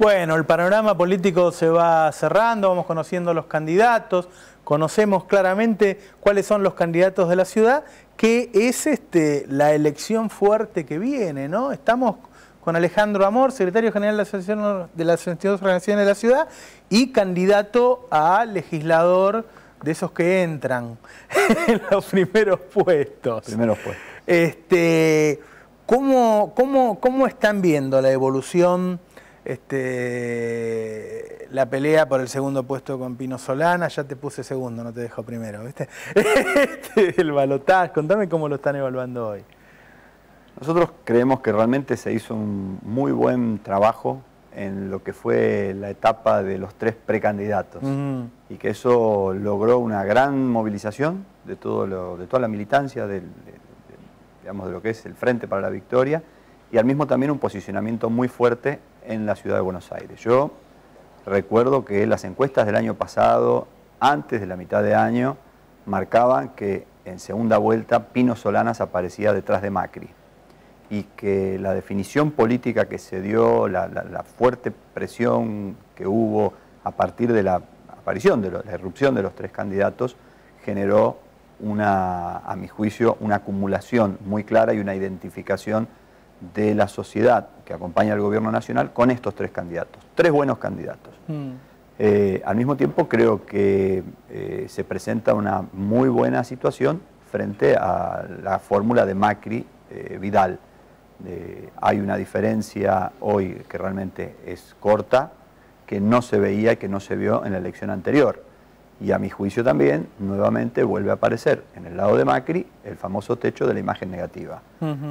Bueno, el panorama político se va cerrando, vamos conociendo los candidatos, conocemos claramente cuáles son los candidatos de la ciudad, que es la elección fuerte que viene, ¿no? Estamos con Alejandro Amor, secretario general de las organizaciones de la ciudad y candidato a legislador de esos que entran en los primeros puestos. ¿Cómo están viendo la evolución, la pelea por el segundo puesto con Pino Solana? Ya te puse segundo, no te dejo primero, ¿viste? El balotaje, contame cómo lo están evaluando hoy. Nosotros creemos que realmente se hizo un muy buen trabajo en lo que fue la etapa de los tres precandidatos y que eso logró una gran movilización de toda la militancia digamos, de lo que es el Frente para la Victoria y al mismo también un posicionamiento muy fuerte en la ciudad de Buenos Aires. Yo recuerdo que las encuestas del año pasado, antes de la mitad de año, marcaban que en segunda vuelta Pino Solanas aparecía detrás de Macri y que la definición política que se dio, la fuerte presión que hubo a partir de la aparición, de la irrupción de los tres candidatos, generó a mi juicio, una acumulación muy clara y una identificación de la sociedad que acompaña al gobierno nacional con estos tres candidatos, tres buenos candidatos. Al mismo tiempo creo que se presenta una muy buena situación frente a la fórmula de Macri-Vidal. Hay una diferencia hoy que realmente es corta, que no se veía y que no se vio en la elección anterior. Y a mi juicio también, nuevamente vuelve a aparecer en el lado de Macri el famoso techo de la imagen negativa.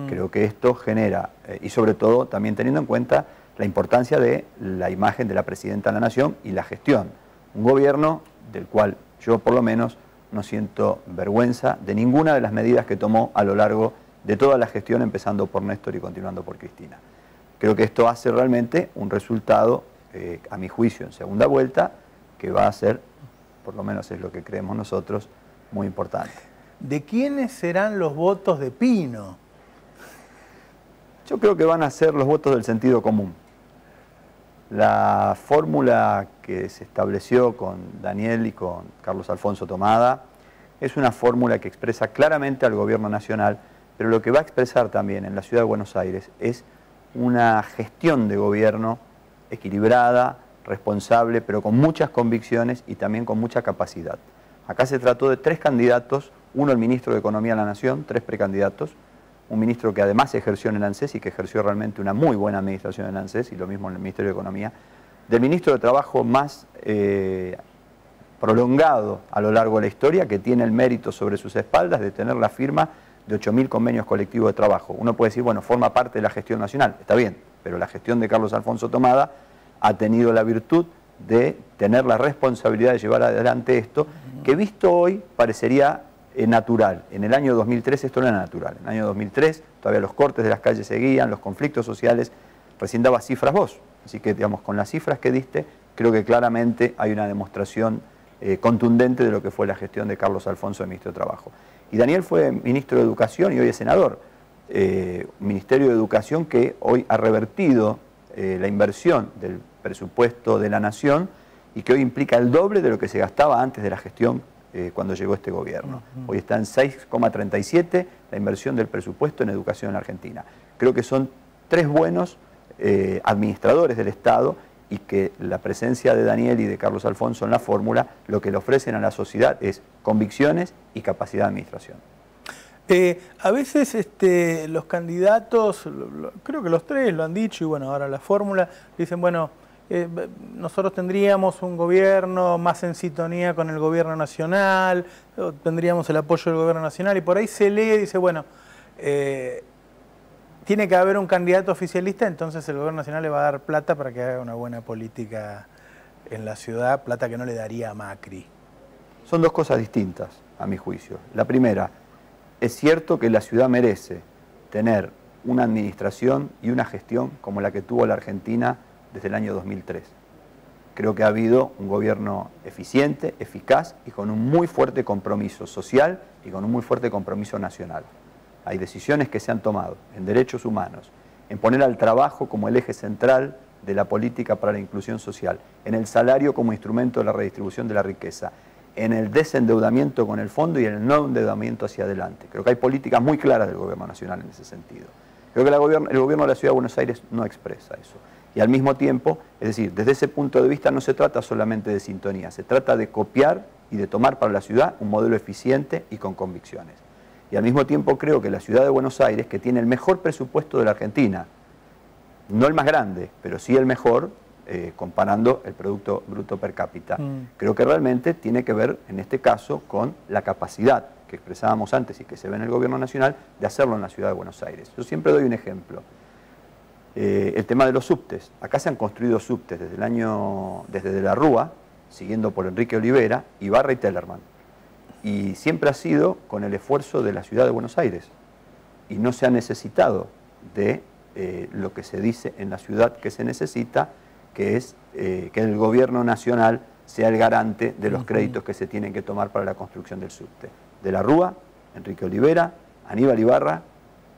Creo que esto genera, y sobre todo también teniendo en cuenta la importancia de la imagen de la Presidenta de la Nación y la gestión. Un gobierno del cual yo por lo menos no siento vergüenza de ninguna de las medidas que tomó a lo largo de toda la gestión, empezando por Néstor y continuando por Cristina. Creo que esto hace realmente un resultado, a mi juicio, en segunda vuelta, que va a ser, por lo menos es lo que creemos nosotros, muy importante. ¿De quiénes serán los votos de Pino? Yo creo que van a ser los votos del sentido común. La fórmula que se estableció con Daniel y con Carlos Alfonso Tomada es una fórmula que expresa claramente al gobierno nacional, pero lo que va a expresar también en la ciudad de Buenos Aires es una gestión de gobierno equilibrada, responsable, pero con muchas convicciones y también con mucha capacidad. Acá se trató de tres candidatos, uno el ministro de Economía de la Nación, tres precandidatos, un ministro que además ejerció en el ANSES y que ejerció realmente una muy buena administración en el ANSES y lo mismo en el Ministerio de Economía, del ministro de Trabajo más prolongado a lo largo de la historia, que tiene el mérito sobre sus espaldas de tener la firma de 8.000 convenios colectivos de trabajo. Uno puede decir, bueno, forma parte de la gestión nacional, está bien, pero la gestión de Carlos Alfonso Tomada ha tenido la virtud de tener la responsabilidad de llevar adelante esto, que visto hoy parecería natural. En el año 2003 esto no era natural. En el año 2003 todavía los cortes de las calles seguían, los conflictos sociales, recién daba cifras vos. Así que, digamos, con las cifras que diste, creo que claramente hay una demostración contundente de lo que fue la gestión de Carlos Alfonso, de ministro de Trabajo. Y Daniel fue ministro de Educación y hoy es senador. Un Ministerio de Educación que hoy ha revertido la inversión del presupuesto de la Nación y que hoy implica el doble de lo que se gastaba antes de la gestión cuando llegó este gobierno. Hoy está en 6,37 la inversión del presupuesto en educación en la Argentina. Creo que son tres buenos administradores del Estado y que la presencia de Daniel y de Carlos Alfonso en la fórmula lo que le ofrecen a la sociedad es convicciones y capacidad de administración. A veces los candidatos, creo que los tres lo han dicho, y bueno, ahora la fórmula, dicen, bueno, nosotros tendríamos un gobierno más en sintonía con el gobierno nacional, tendríamos el apoyo del gobierno nacional, y por ahí se lee y dice, bueno, tiene que haber un candidato oficialista, entonces el gobierno nacional le va a dar plata para que haga una buena política en la ciudad, plata que no le daría a Macri. Son dos cosas distintas, a mi juicio. La primera, es cierto que la ciudad merece tener una administración y una gestión como la que tuvo la Argentina desde el año 2003. Creo que ha habido un gobierno eficiente, eficaz y con un muy fuerte compromiso social y con un muy fuerte compromiso nacional. Hay decisiones que se han tomado en derechos humanos, en poner al trabajo como el eje central de la política para la inclusión social, en el salario como instrumento de la redistribución de la riqueza, en el desendeudamiento con el fondo y en el no endeudamiento hacia adelante. Creo que hay políticas muy claras del Gobierno Nacional en ese sentido. Creo que el Gobierno de la Ciudad de Buenos Aires no expresa eso. Y al mismo tiempo, es decir, desde ese punto de vista no se trata solamente de sintonía, se trata de copiar y de tomar para la ciudad un modelo eficiente y con convicciones. Y al mismo tiempo creo que la Ciudad de Buenos Aires, que tiene el mejor presupuesto de la Argentina, no el más grande, pero sí el mejor, comparando el Producto Bruto Per Cápita, creo que realmente tiene que ver, en este caso, con la capacidad que expresábamos antes y que se ve en el Gobierno Nacional, de hacerlo en la Ciudad de Buenos Aires. Yo siempre doy un ejemplo. El tema de los subtes. Acá se han construido subtes desde De la Rúa, siguiendo por Enrique Olivera, Ibarra y Tellerman. Y siempre ha sido con el esfuerzo de la Ciudad de Buenos Aires. Y no se ha necesitado de lo que se dice en la ciudad que se necesita, que es que el Gobierno Nacional sea el garante de los créditos que se tienen que tomar para la construcción del subte. De la Rúa, Enrique Olivera, Aníbal Ibarra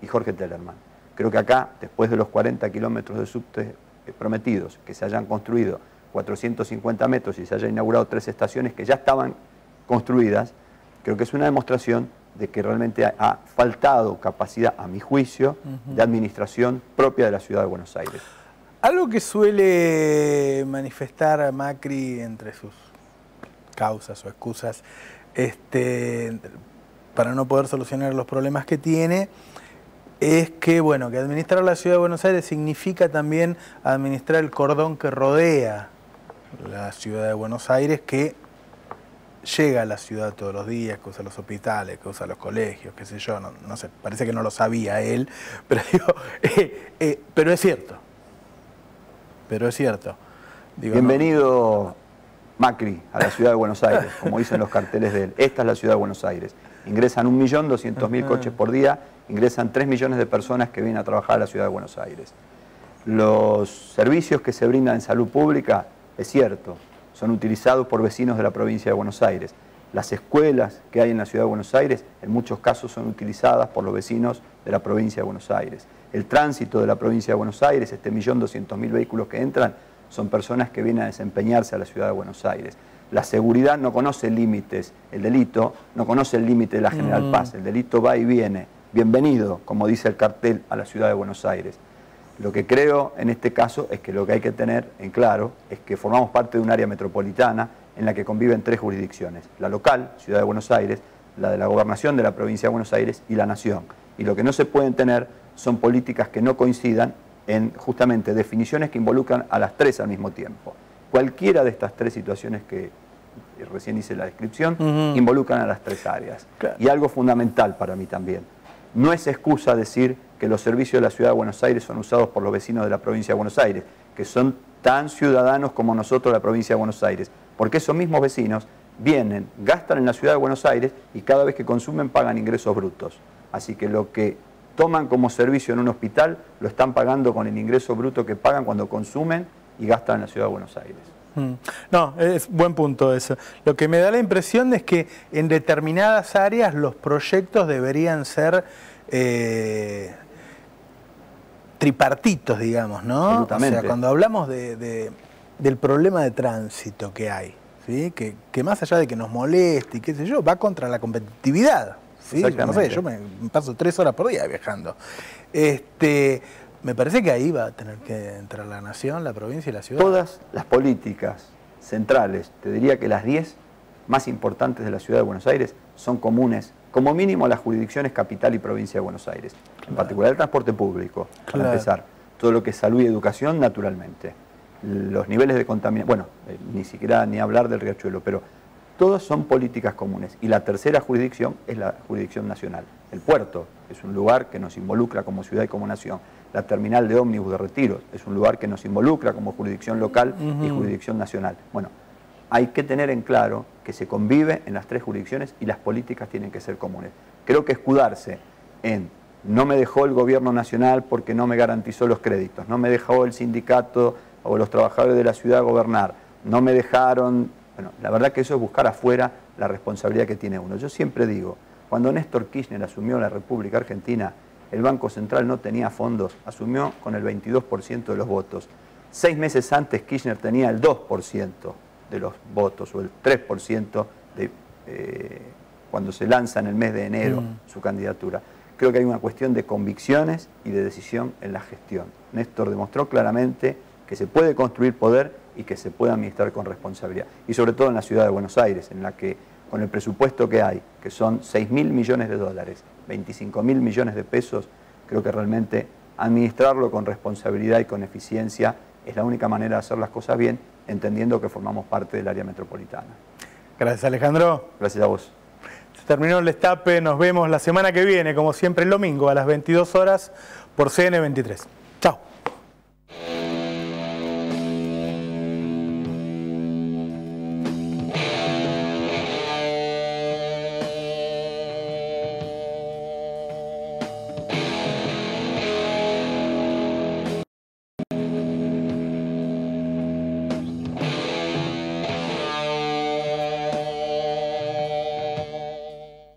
y Jorge Tellerman. Creo que acá, después de los 40 kilómetros de subte prometidos, que se hayan construido 450 metros y se hayan inaugurado 3 estaciones que ya estaban construidas, creo que es una demostración de que realmente ha faltado capacidad, a mi juicio, de administración propia de la Ciudad de Buenos Aires. Algo que suele manifestar Macri entre sus causas o excusas para no poder solucionar los problemas que tiene, es que, bueno, que administrar la Ciudad de Buenos Aires significa también administrar el cordón que rodea la Ciudad de Buenos Aires, que llega a la ciudad todos los días, que usa los hospitales, que usa los colegios, qué sé yo, no sé, parece que no lo sabía él, pero digo, pero es cierto. Pero es cierto. Digo, bienvenido, Macri, a la Ciudad de Buenos Aires, como dicen los carteles de él. Esta es la Ciudad de Buenos Aires. Ingresan 1.200.000 coches por día, ingresan 3 millones de personas que vienen a trabajar a la Ciudad de Buenos Aires. Los servicios que se brindan en salud pública, es cierto, son utilizados por vecinos de la provincia de Buenos Aires. Las escuelas que hay en la Ciudad de Buenos Aires, en muchos casos son utilizadas por los vecinos de la provincia de Buenos Aires. El tránsito de la provincia de Buenos Aires, 1.200.000 vehículos que entran, son personas que vienen a desempeñarse a la Ciudad de Buenos Aires. La seguridad no conoce límites, el delito no conoce el límite de la General Paz, el delito va y viene. Bienvenido, como dice el cartel, a la Ciudad de Buenos Aires. Lo que creo en este caso es que lo que hay que tener en claro es que formamos parte de un área metropolitana en la que conviven 3 jurisdicciones: la local, Ciudad de Buenos Aires, la de la gobernación de la provincia de Buenos Aires y la nación. Y lo que no se pueden tener son políticas que no coincidan en justamente definiciones que involucran a las 3 al mismo tiempo. Cualquiera de estas 3 situaciones que recién hice la descripción involucran a las 3 áreas. Claro. Y algo fundamental para mí también: no es excusa decir que los servicios de la Ciudad de Buenos Aires son usados por los vecinos de la provincia de Buenos Aires, que son tan ciudadanos como nosotros de la provincia de Buenos Aires, porque esos mismos vecinos vienen, gastan en la Ciudad de Buenos Aires y cada vez que consumen pagan ingresos brutos. Así que lo que toman como servicio en un hospital lo están pagando con el ingreso bruto que pagan cuando consumen y gastan en la Ciudad de Buenos Aires. No, es buen punto eso. Lo que me da la impresión es que en determinadas áreas los proyectos deberían ser tripartitos, digamos, ¿no? O sea, cuando hablamos del problema de tránsito que hay, ¿sí? Que más allá de que nos moleste y qué sé yo, va contra la competitividad. ¿Sí? No sé, yo me paso 3 horas por día viajando. Me parece que ahí va a tener que entrar la nación, la provincia y la ciudad. Todas las políticas centrales, te diría que las 10 más importantes de la Ciudad de Buenos Aires son comunes, como mínimo a las jurisdicciones capital y provincia de Buenos Aires. En particular el transporte público, para empezar. Todo lo que es salud y educación, naturalmente. Los niveles de contaminación, bueno, ni siquiera ni hablar del riachuelo, pero todas son políticas comunes. Y la tercera jurisdicción es la jurisdicción nacional. El puerto es un lugar que nos involucra como ciudad y como nación. La terminal de ómnibus de Retiro es un lugar que nos involucra como jurisdicción local y jurisdicción nacional. Bueno, hay que tener en claro que se convive en las 3 jurisdicciones y las políticas tienen que ser comunes. Creo que escudarse en no me dejó el gobierno nacional porque no me garantizó los créditos, no me dejó el sindicato o los trabajadores de la ciudad gobernar, no me dejaron... Bueno, la verdad que eso es buscar afuera la responsabilidad que tiene uno. Yo siempre digo, cuando Néstor Kirchner asumió la República Argentina, el Banco Central no tenía fondos, asumió con el 22% de los votos. 6 meses antes Kirchner tenía el 2% de los votos, o el 3% cuando se lanza en el mes de enero su candidatura. Creo que hay una cuestión de convicciones y de decisión en la gestión. Néstor demostró claramente que se puede construir poder y que se puede administrar con responsabilidad. Y sobre todo en la ciudad de Buenos Aires, en la que con el presupuesto que hay, que son 6.000 millones de dólares, 25.000 millones de pesos, creo que realmente administrarlo con responsabilidad y con eficiencia es la única manera de hacer las cosas bien, entendiendo que formamos parte del área metropolitana. Gracias, Alejandro. Gracias a vos. Se terminó el destape, nos vemos la semana que viene, como siempre el domingo, a las 22 horas por CN23. Chao.